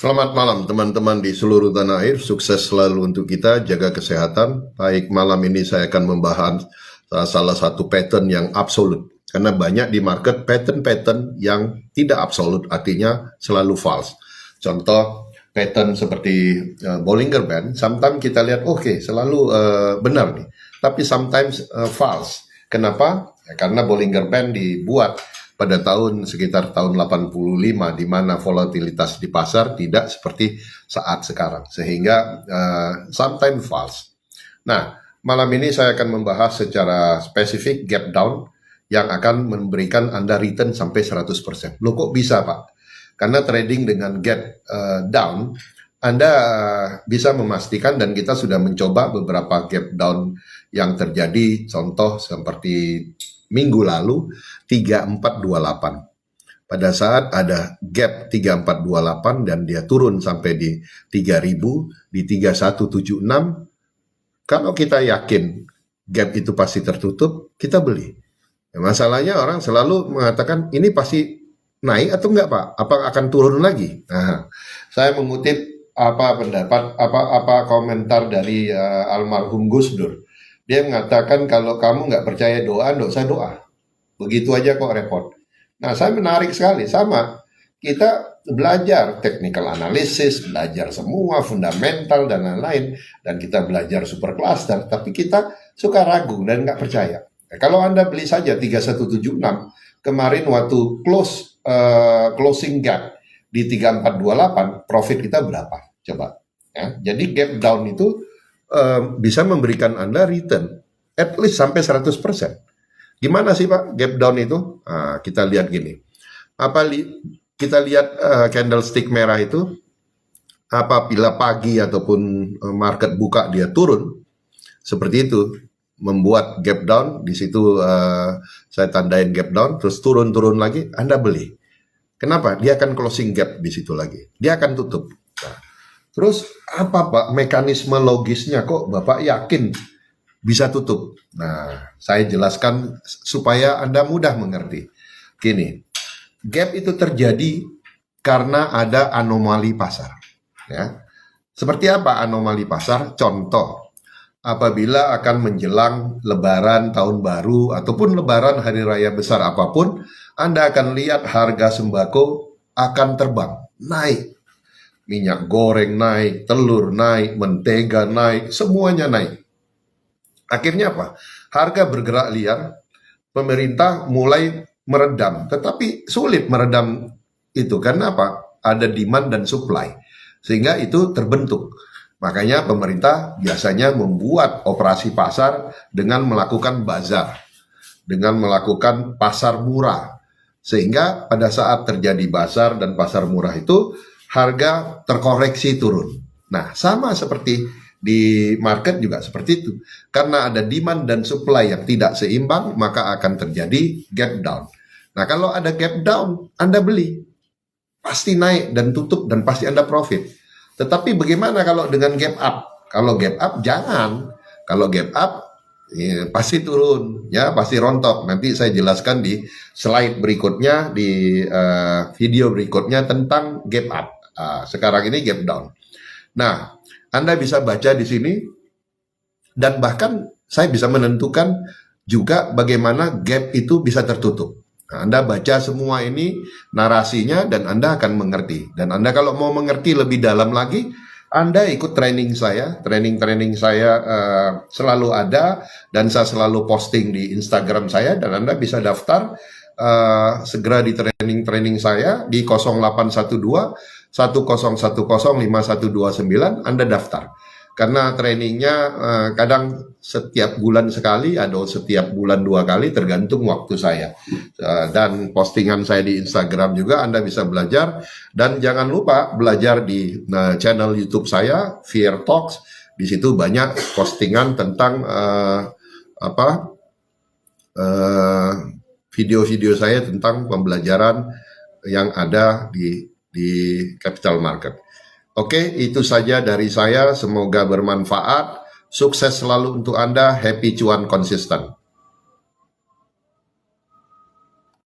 Selamat malam teman-teman di seluruh tanah air, sukses selalu untuk kita, jaga kesehatan. Baik, malam ini saya akan membahas salah satu pattern yang absolut. Karena banyak di market pattern-pattern yang tidak absolut, artinya selalu false. Contoh, pattern seperti Bollinger Band, sometimes kita lihat oke, selalu benar nih. Tapi sometimes false. Kenapa? Ya, karena Bollinger Band dibuat pada sekitar tahun 85 di mana volatilitas di pasar tidak seperti saat sekarang sehingga sometimes false. Nah, malam ini saya akan membahas secara spesifik gap down yang akan memberikan Anda return sampai 100%. Loh kok bisa, Pak? Karena trading dengan gap down Anda bisa memastikan, dan kita sudah mencoba beberapa gap down yang terjadi, contoh seperti minggu lalu 3428. Pada saat ada gap 3428 dan dia turun sampai di 3000, di 3176, kalau kita yakin gap itu pasti tertutup, kita beli. Ya, masalahnya orang selalu mengatakan ini pasti naik atau enggak, Pak? Apa akan turun lagi? Nah, saya mengutip komentar dari almarhum Gus Dur. Dia mengatakan kalau kamu nggak percaya doa, nggak usah doa. Begitu aja kok repot. Nah, saya menarik sekali. Sama, kita belajar technical analysis, belajar semua fundamental dan lain-lain, dan kita belajar super cluster, tapi kita suka ragu dan nggak percaya. Nah, kalau Anda beli saja 3176, kemarin waktu closing gap di 3428, profit kita berapa? Coba. Ya, jadi gap down itu bisa memberikan Anda return at least sampai 100%. Gimana sih, Pak, gap down itu? Nah, kita lihat gini. Kita lihat candlestick merah itu, apabila pagi ataupun market buka dia turun, seperti itu, membuat gap down, di situ saya tandain gap down, terus turun-turun lagi, Anda beli. Kenapa? Dia akan closing gap di situ lagi. Dia akan tutup. Nah, terus apa, Pak, mekanisme logisnya kok Bapak yakin bisa tutup? Nah, saya jelaskan supaya Anda mudah mengerti. Gini, gap itu terjadi karena ada anomali pasar. Ya. Seperti apa anomali pasar? Contoh, apabila akan menjelang lebaran tahun baru ataupun lebaran hari raya besar apapun, Anda akan lihat harga sembako akan terbang, naik. Minyak goreng naik, telur naik, mentega naik, semuanya naik. Akhirnya apa? Harga bergerak liar, pemerintah mulai meredam, tetapi sulit meredam itu karena apa? Ada demand dan supply, sehingga itu terbentuk. Makanya pemerintah biasanya membuat operasi pasar dengan melakukan bazar, dengan melakukan pasar murah, sehingga pada saat terjadi bazar dan pasar murah itu harga terkoreksi turun. Nah, sama seperti di market juga seperti itu. Karena ada demand dan supply yang tidak seimbang, maka akan terjadi gap down. Nah, kalau ada gap down, Anda beli. Pasti naik dan tutup dan pasti Anda profit. Tetapi bagaimana kalau dengan gap up? Kalau gap up, jangan. Kalau gap up, ya, pasti turun, ya pasti rontok. Nanti saya jelaskan di slide berikutnya, di video berikutnya tentang gap up. Sekarang ini gap down. Nah, Anda bisa baca di sini, dan bahkan saya bisa menentukan juga bagaimana gap itu bisa tertutup. Nah, Anda baca semua ini narasinya dan Anda akan mengerti. Dan Anda kalau mau mengerti lebih dalam lagi, Anda ikut training saya. Training saya selalu ada dan saya selalu posting di Instagram saya, dan Anda bisa daftar segera di training saya di 0812 1010 5129. Anda daftar. Karena trainingnya kadang setiap bulan sekali atau setiap bulan 2 kali, tergantung waktu saya. Dan postingan saya di Instagram juga Anda bisa belajar. Dan jangan lupa belajar di channel YouTube saya, Fear Talks. Di situ banyak postingan tentang video-video saya tentang pembelajaran yang ada di capital market. Oke, itu saja dari saya. Semoga bermanfaat. Sukses selalu untuk Anda. Happy cuan konsisten.